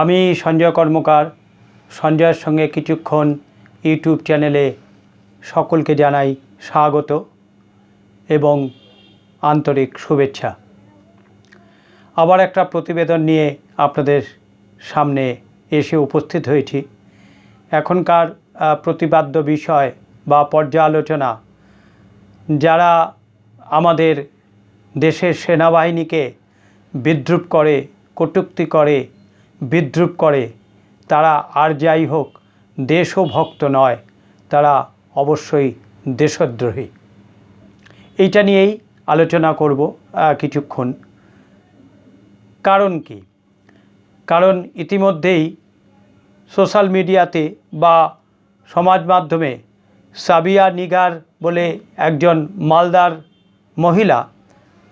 আমি সঞ্জয় কর্মকার সঞ্জয়ের সঙ্গে কিছুক্ষণ ইউটিউব চ্যানেলে সকলকে জানাই স্বাগত এবং আন্তরিক শুভেচ্ছা। আবার একটা প্রতিবেদন নিয়ে আপনাদের সামনে এসে উপস্থিত হয়েছি। এখনকার প্রতিপাদ্য বিষয় বা পর্যালোচনা, যারা আমাদের দেশের সেনাবাহিনীকে বিদ্রূপ করে, কটূক্তি করে, বিদ্রূপ করে, তারা আর যাই হোক দেশভক্ত নয়, তারা অবশ্যই দেশদ্রোহী। এইটা নিয়েই আলোচনা করব কিছুক্ষণ। কারণ কি? কারণ ইতিমধ্যেই সোশ্যাল মিডিয়াতে বা সমাজ মাধ্যমে সাবিয়া নিগার বলে একজন মালদার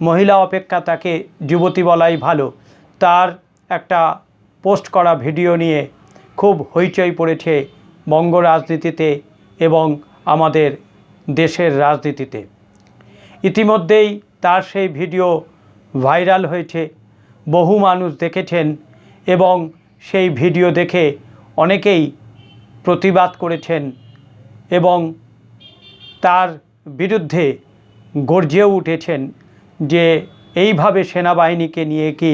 মহিলা অপেক্ষা তাকে যুবতী বলাই ভালো, তার একটা পোস্ট করা ভিডিও নিয়ে খুব হইচই পড়েছে বঙ্গ রাজনীতিতে এবং আমাদের দেশের রাজনীতিতে। ইতিমধ্যেই তার সেই ভিডিও ভাইরাল হয়েছে, বহু মানুষ দেখেছেন এবং সেই ভিডিও দেখে অনেকেই প্রতিবাদ করেছেন এবং তার বিরুদ্ধে গর্জেও উঠেছেন যে এইভাবে সেনাবাহিনীকে নিয়ে কি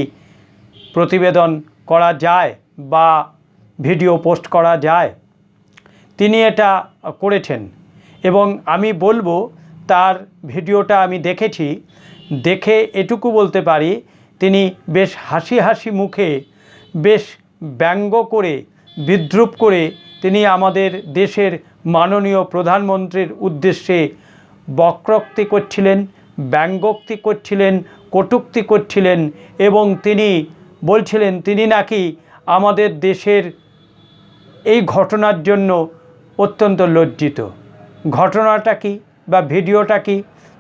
প্রতিবেদন করা যায় বা ভিডিও পোস্ট করা যায়। তিনি এটা করেছেন এবং আমি বলবো তার ভিডিওটা আমি দেখেছি, দেখে এটুকু বলতে পারি তিনি বেশ হাসি হাসি মুখে, বেশ ব্যঙ্গ করে, বিদ্রূপ করে তিনি আমাদের দেশের মাননীয় প্রধানমন্ত্রীর উদ্দেশ্যে বক্রোক্তি করছিলেন, ব্যঙ্গোক্তি করছিলেন, কটূক্তি করছিলেন এবং তিনি বলছিলেন তিনি নাকি আমাদের দেশের এই ঘটনার জন্য অত্যন্ত লজ্জিত। ঘটনাটা কি বা ভিডিওটা কি?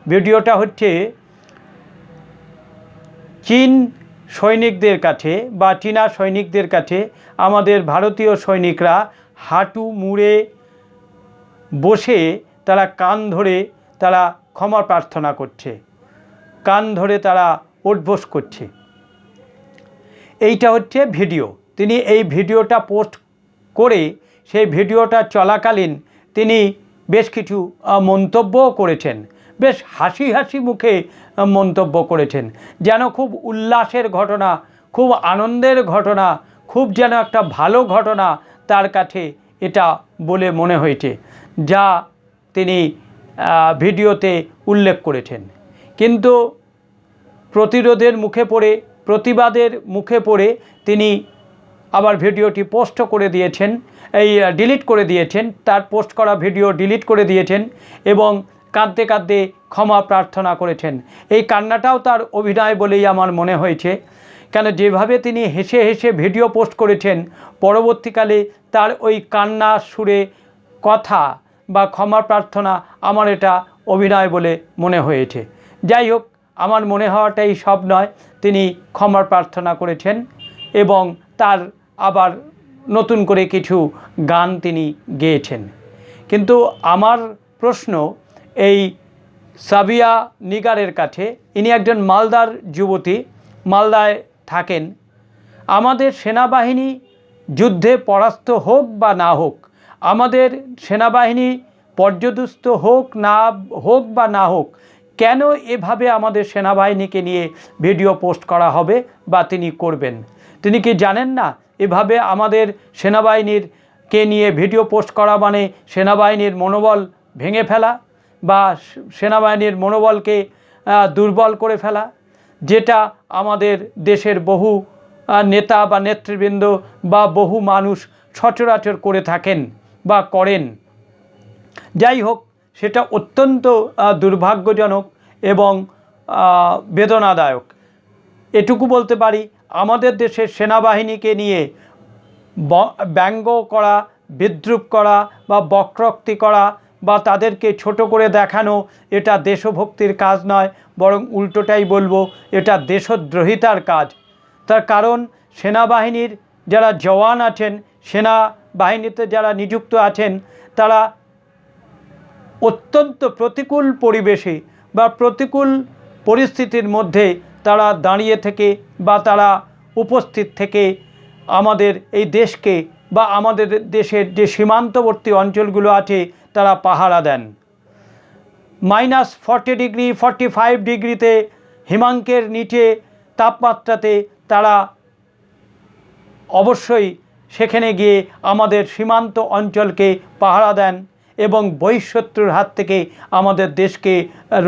ভিডিওটা হচ্ছে চীন সৈনিকদের কাছে বা চীনা সৈনিকদের কাছে আমাদের ভারতীয় সৈনিকরা হাঁটু মুড়ে বসে তারা কান ধরে তারা ক্ষমা প্রার্থনা করছে, কান ধরে তারা উঠবোস করছে। এইটা হচ্ছে ভিডিও। তিনি এই ভিডিওটা পোস্ট করে সেই ভিডিওটা চলাকালীন তিনি বেশ কিছু মন্তব্যও করেছেন, বেশ হাসি হাসি মুখে মন্তব্য করেছেন, যেন খুব উল্লাসের ঘটনা, খুব আনন্দের ঘটনা, খুব যেন একটা ভালো ঘটনা তার কাছে এটা বলে মনে হয়েছে, যা তিনি ভিডিওতে উল্লেখ করেছেন। কিন্তু প্রতিরোধের মুখে পড়ে, প্রতিবাদের মুখে পড়ে তিনি আবার ভিডিওটি পোস্ট করে দিয়েছেন, ডিলিট করে দিয়েছেন, তার পোস্ট করা ভিডিও ডিলিট করে দিয়েছেন এবং কাঁদতে কাঁদতে ক্ষমা প্রার্থনা করেছেন। এই কান্নাটাও তার অভিনয় বলেই আমার মনে হয়েছে, কেন যেভাবে তিনি হেসে হেসে ভিডিও পোস্ট করেছেন, পরবর্তীকালে তার ওই কান্নার সুরে কথা বা ক্ষমা প্রার্থনা আমার এটা অভিনয় বলে মনে হয়েছে। যাই হোক, আমার মনে হওয়াটাই সব নয়, তিনি ক্ষমা প্রার্থনা করেছেন এবং তার আবার নতুন করে কিছু গান তিনি গেয়েছেন। কিন্তু আমার প্রশ্ন এই সাবিয়া নিগারের কাছে, ইনি একজন মালদার যুবতী, মালদায় থাকেন। আমাদের সেনাবাহিনী যুদ্ধে পরাস্ত হোক বা না হোক, আমাদের সেনাবাহিনী পর্যদুস্ত হোক বা না হোক, কেন এভাবে আমাদের সেনাবাহিনীকে নিয়ে ভিডিও পোস্ট করা হবে বা তিনি করবেন? তিনি কি জানেন না এভাবে আমাদের সেনাবাহিনীরকে নিয়ে ভিডিও পোস্ট করা মানে সেনাবাহিনীর মনোবল ভেঙে ফেলা বা সেনাবাহিনীর মনোবলকে দুর্বল করে ফেলা, যেটা আমাদের দেশের বহু নেতা বা নেতৃবৃন্দ বা বহু মানুষ সচরাচর করে থাকেন বা করেন। যাই হোক, সেটা অত্যন্ত দুর্ভাগ্যজনক এবং বেদনাদায়ক। এটুকু বলতে পারি, আমাদের দেশের সেনাবাহিনীকে নিয়ে ব্যঙ্গ করা, বিদ্রূপ করা বা বক্রোক্তি করা বা তাদেরকে ছোট করে দেখানো, এটা দেশভক্তির কাজ নয়, বরং উল্টোটাই বলবো, এটা দেশদ্রোহিতার কাজ। তার কারণ সেনাবাহিনীর যারা জওয়ান আছেন, সেনাবাহিনীতে যারা নিযুক্ত আছেন, তারা অত্যন্ত প্রতিকূল পরিবেশে বা প্রতিকূল পরিস্থিতির মধ্যে তারা দাঁড়িয়ে থেকে বা তারা উপস্থিত থেকে আমাদের এই দেশকে বা আমাদের দেশের যে সীমান্তবর্তী অঞ্চলগুলো আছে তারা পাহারা দেন। -40 ডিগ্রি 45 ডিগ্রিতে হিমাঙ্কের নিচে তাপমাত্রাতে তারা অবশ্যই সেখানে গিয়ে আমাদের সীমান্ত অঞ্চলকে পাহারা দেন এবং বহিঃশত্রুর হাত থেকে আমাদের দেশকে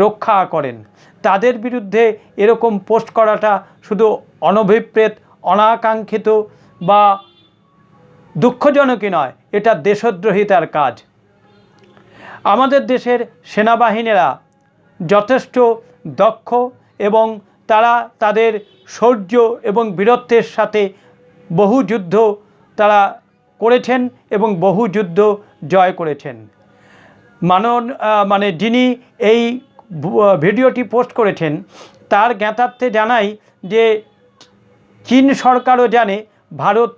রক্ষা করেন। তাদের বিরুদ্ধে এরকম পোস্ট করাটা শুধু অনভিপ্রেত, অনাকাঙ্ক্ষিত বা দুঃখজনকই নয়, এটা দেশদ্রোহিতার কাজ। আমাদের দেশের সেনাবাহিনীরা যথেষ্ট দক্ষ এবং তারা তাদের শৌর্য এবং বীরত্বের সাথে বহু যুদ্ধ তারা করেছেন এবং বহু যুদ্ধ জয় করেছেন। যিনি এই ভিডিওটি পোস্ট করেছেন তার জ্ঞাতার্থে জানাই যে চীন সরকারও জানে ভারত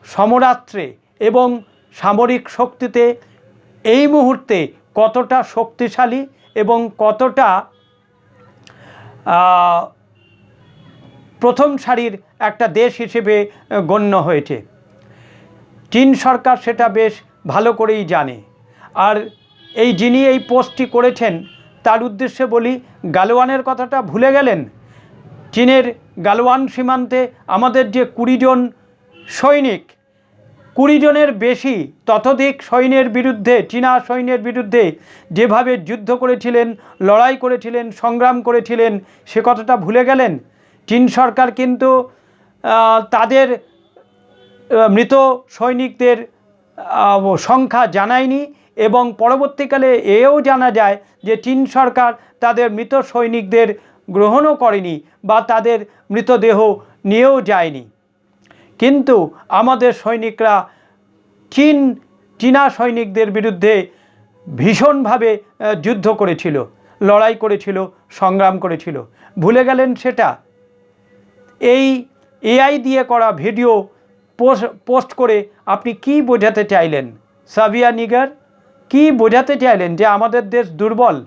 সমরাস্ত্রে এবং সামরিক শক্তিতে এই মুহূর্তে কতটা শক্তিশালী এবং কতটা প্রথম সারির একটা দেশ হিসেবে গণ্য হয়েছে। চীন সরকার সেটা বেশ ভালো করেই জানে। আর যিনি এই পোস্টটি করেছেন তার উদ্দেশ্যে বলি, গালওয়ানের কথাটা ভুলে গেলেন। চীনের গালওয়ান সীমান্তে আমাদের যে 20 জন সৈনিক, 20 জনের বেশি ততোধিক সৈন্যের বিরুদ্ধে, চীনা সৈন্যের বিরুদ্ধে যেভাবে যুদ্ধ করেছিলেন, লড়াই করেছিলেন, সংগ্রাম করেছিলেন, সে কথাটা ভুলে গেলেন। চীন সরকার কিন্তু তাদের মৃত সৈনিকদের সংখ্যা জানায়নি এবং পরবর্তীকালে এও জানা যায় যে চীন সরকার তাদের মৃত সৈনিকদের গ্রহণও করেনি বা তাদের মৃতদেহ নিয়েও যায়নি। কিন্তু আমাদের সৈনিকরা চীনা সৈনিকদের বিরুদ্ধে ভীষণভাবে যুদ্ধ করেছিল, লড়াই করেছিল, সংগ্রাম করেছিল। ভুলে গেলেন সেটা? এই এআই দিয়ে করা ভিডিও পোস্ট করে আপনি কি বোঝাতে চাইলেন? সাবিয়া নিগার কি বোঝাতে চাইলেন? যে আমাদের দেশ দুর্বল?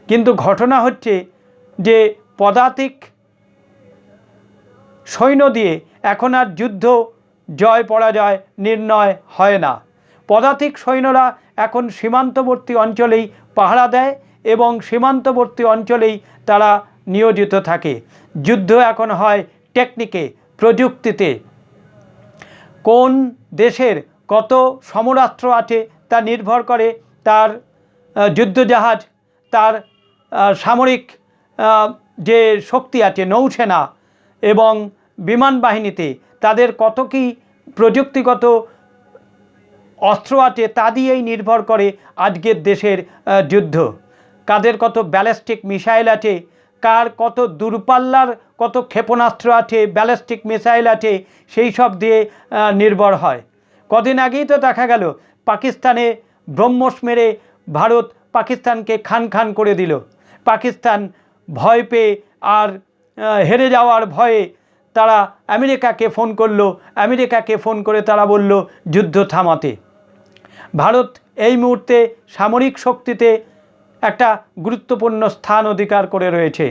কিন্তু ঘটনা হচ্ছে যে পদাতিক সৈন্য দিয়ে এখন আর যুদ্ধ জয় পরাজয় নির্ণয় হয় না। পদাতিক সৈন্যরা এখন সীমান্তবর্তী অঞ্চলেই পাহারা দেয় এবং সীমান্তবর্তী অঞ্চলেই তারা নিয়োজিত থাকে। যুদ্ধ এখন হয় টেকনিকে, প্রযুক্তিতে। কোন দেশের কত সমরাস্ত্র আছে তা নির্ভর করে তার যুদ্ধজাহাজ, তার সামরিক যে শক্তি আছে, নৌসেনা এবং বিমান বাহিনীতে তাদের কত কি প্রযুক্তিগত অস্ত্র আছে তা দিয়েই নির্ভর করে আজকের দেশের যুদ্ধ। কাদের কত ব্যালিস্টিক মিসাইল আছে, কার কত দূরপাল্লার কত ক্ষেপণাস্ত্র আছে, ব্যালিস্টিক মিসাইল আছে, সেই সব দিয়ে নির্ভর হয়। কদিন আগেই তো দেখা গেল পাকিস্তানে ব্রহ্মস মেরে ভারত পাকিস্তানকে খান খান করে দিল। পাকিস্তান ভয় পেয়ে আর হেরে যাওয়ার ভয়ে তারা আমেরিকাকে ফোন করলো, আমেরিকাকে ফোন করে তারা বলল যুদ্ধ থামাতে। ভারত এই মুহূর্তে সামরিক শক্তিতে একটা গুরুত্বপূর্ণ স্থান অধিকার করে রয়েছে।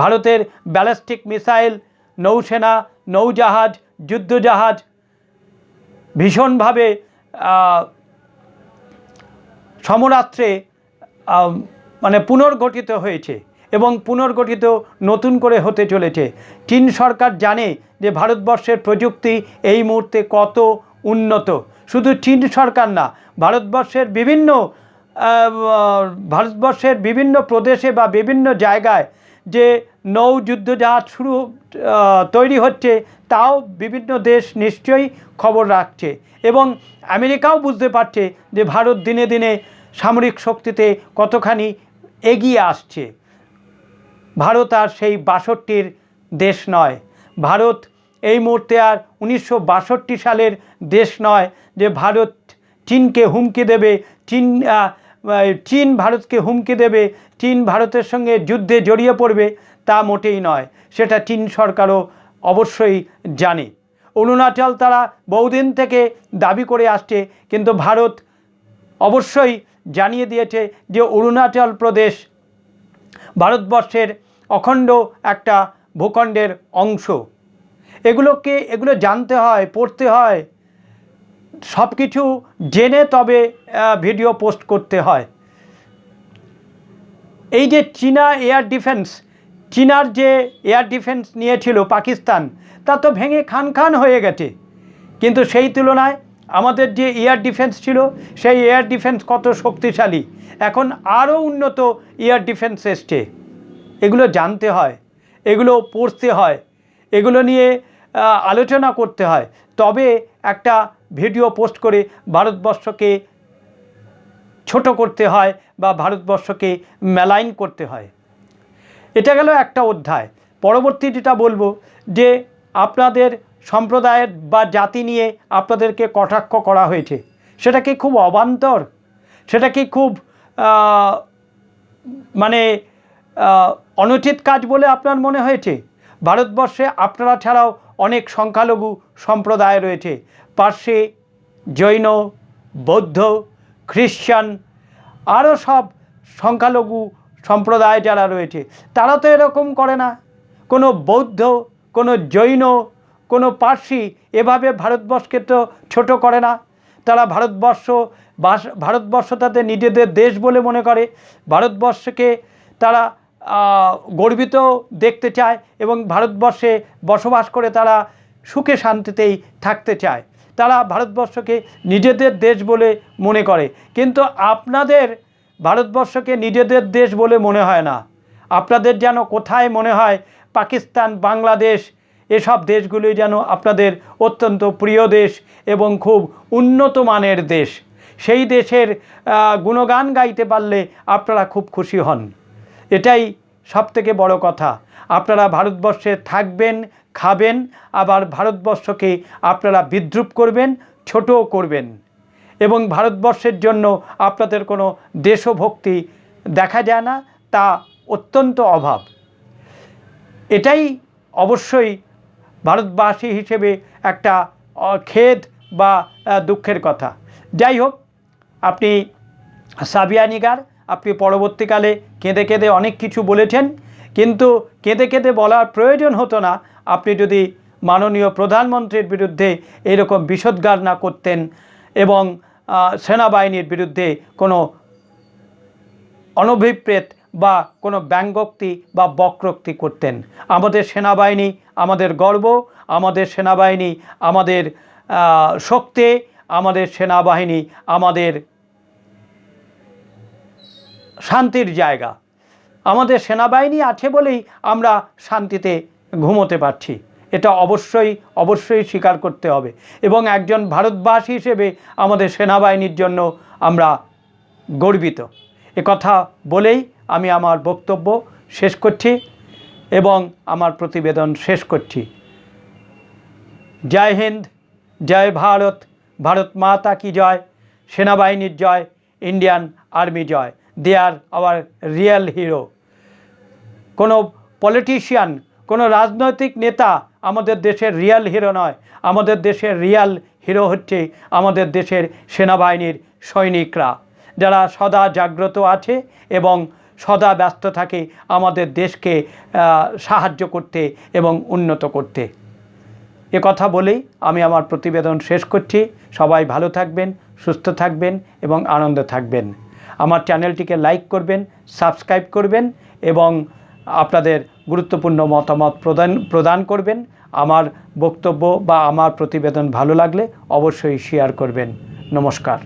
ভারতের ব্যালিস্টিক মিসাইল, নৌসেনা, নৌজাহাজ, যুদ্ধজাহাজ ভীষণভাবে সমরাস্ত্রে পুনর্গঠিত হয়েছে এবং পুনর্গঠিত নতুন করে হতে চলেছে। চীন সরকার জানে যে ভারতবর্ষের প্রযুক্তি এই মুহূর্তে কত উন্নত। শুধু চীন সরকার না, ভারতবর্ষের বিভিন্ন প্রদেশে বা বিভিন্ন জায়গায় যে নৌ যুদ্ধজাহাজ তৈরি হচ্ছে তাও বিভিন্ন দেশ নিশ্চয়ই খবর রাখছে এবং আমেরিকাও বুঝতে পারছে যে ভারত দিনে দিনে সামরিক শক্তিতে কতখানি এগিয়ে আসছে। ভারত আর সেই 62-র দেশ নয়। ভারত এই মুহূর্তে আর 1962 সালের দেশ নয় যে ভারত চীনকে হুমকি দেবে, চীন ভারতকে হুমকি দেবে, চীন ভারতের সঙ্গে যুদ্ধে জড়িয়ে পড়বে, তা মোটেই নয়। সেটা চীন সরকারও অবশ্যই জানে। অরুণাচল তারা বহুদিন থেকে দাবি করে আসছে, কিন্তু ভারত অবশ্যই জানিয়ে দিয়েছে যে অরুণাচল প্রদেশ ভারতবর্ষের অখণ্ড একটা ভূখণ্ডের অংশ এগুলো জানতে হয়, পড়তে হয়, সব কিছু জেনে তবে ভিডিও পোস্ট করতে হয়। এই যে চীনা এয়ার ডিফেন্স, চীনার যে এয়ার ডিফেন্স নিয়েছিল পাকিস্তান, তা তো ভেঙে খান খান হয়ে গেছে, কিন্তু সেই তুলনায় আমাদের যে এয়ার ডিফেন্স ছিল সেই এয়ার ডিফেন্স কত শক্তিশালী, এখন আরও উন্নত এয়ার ডিফেন্স এসছে। এগুলো জানতে হয়, এগুলো পড়তে হয়, এগুলো নিয়ে আলোচনা করতে হয়, তবে একটা ভিডিও পোস্ট করে ভারতবর্ষকে ছোট করতে হয় বা ভারতবর্ষকে মেলাইন করতে হয়। এটা গেল একটা অধ্যায়। পরবর্তী যেটা বলবো যে আপনাদের সম্প্রদায়ের বা জাতি নিয়ে আপনাদেরকে কটাক্ষ করা হয়েছে, সেটা কি খুব অবান্তর? সেটা কি খুব মানে অনুচিত কাজ বলে আপনার মনে হয়েছে? ভারতবর্ষে আপনারা ছাড়াও অনেক সংখ্যালঘু সম্প্রদায় রয়েছে, পার্সি, জৈন, বৌদ্ধ, খ্রিশ্চান, আরও সব সংখ্যালঘু সম্প্রদায় যারা রয়েছে, তারা তো এরকম করে না। কোনো বৌদ্ধ, কোনো জৈন, কোনো পার্সি এভাবে ভারতবর্ষকে তো ছোট করে না। তারা ভারতবর্ষ তাদের নিজেদের দেশ বলে মনে করে, ভারতবর্ষকে তারা গর্বিত দেখতে চায় এবং ভারতবর্ষে বসবাস করে তারা সুখে শান্তিতেই থাকতে চায়। তারা ভারতবর্ষকে নিজেদের দেশ বলে মনে করে, কিন্তু আপনাদের ভারতবর্ষকে নিজেদের দেশ বলে মনে হয় না। আপনাদের যেন কোথায় মনে হয় পাকিস্তান, বাংলাদেশ, এসব দেশগুলি যেন আপনাদের অত্যন্ত প্রিয় দেশ এবং খুব উন্নত মানের দেশ। সেই দেশের গুণগান গাইতে পারলে আপনারা খুব খুশি হন। এটাই সবথেকে বড় কথা। আপনারা ভারতবর্ষে থাকবেন, খাবেন, আবার ভারতবর্ষকে আপনারা বিদ্রূপ করবেন, ছোটও করবেন, এবং ভারতবর্ষের জন্য আপনাদের কোনো দেশভক্তি দেখা যায় না, তা অত্যন্ত অভাব। এটাই অবশ্যই ভারতবাসী হিসেবে একটা খেদ বা দুঃখের কথা। যাই হোক, আপনি সাবিয়া নিগার, আপনি পরবর্তীকালে কেঁদে কেঁদে অনেক কিছু বলেছেন, কিন্তু কেঁদে কেঁদে বলার প্রয়োজন হতো না আপনি যদি মাননীয় প্রধানমন্ত্রীর বিরুদ্ধে এরকম বিষোদ্গার না করতেন এবং সেনাবাহিনীর বিরুদ্ধে কোনো অনভিপ্রেত বা কোনো ব্যঙ্গোক্তি বা বক্রোক্তি করতেন। আমাদের সেনাবাহিনী আমাদের গর্ব, আমাদের সেনাবাহিনী আমাদের শক্তি, আমাদের সেনাবাহিনী আমাদের শান্তির জায়গা। আমাদের সেনাবাহিনী আছে বলেই আমরা শান্তিতে ঘুমোতে পারছি, এটা অবশ্যই স্বীকার করতে হবে। এবং একজন ভারতবাসী হিসেবে আমাদের সেনাবাহিনীর জন্য আমরা গর্বিত। কথা বলেই আমি আমার বক্তব্য শেষ করছি এবং আমার প্রতিবেদন শেষ করছি। জয় হিন্দ, জয় ভারত, ভারত মাতা কি জয়, সেনাবাহিনীর জয়, ইন্ডিয়ান আর্মি জয়। They are our real hero. কোনো পলিটিশিয়ান, কোনো রাজনৈতিক নেতা আমাদের দেশের রিয়েল হিরো নয়। আমাদের দেশের রিয়েল হিরো হচ্ছে আমাদের দেশের সেনাবাহিনীর সৈনিকরা, যারা সদা জাগ্রত আছে এবং সদা ব্যস্ত থাকে আমাদের দেশকে সাহায্য করতে এবং উন্নত করতে। এ কথা বলেই আমি আমার প্রতিবেদন শেষ করছি। সবাই ভালো থাকবেন, সুস্থ থাকবেন এবং আনন্দে থাকবেন। আমার চ্যানেলটিকে লাইক করবেন, সাবস্ক্রাইব করবেন এবং আপনাদের গুরুত্বপূর্ণ মতামত প্রদান করবেন। আমার বক্তব্য বা আমার প্রতিবেদন ভালো লাগলে অবশ্যই শেয়ার করবেন। নমস্কার।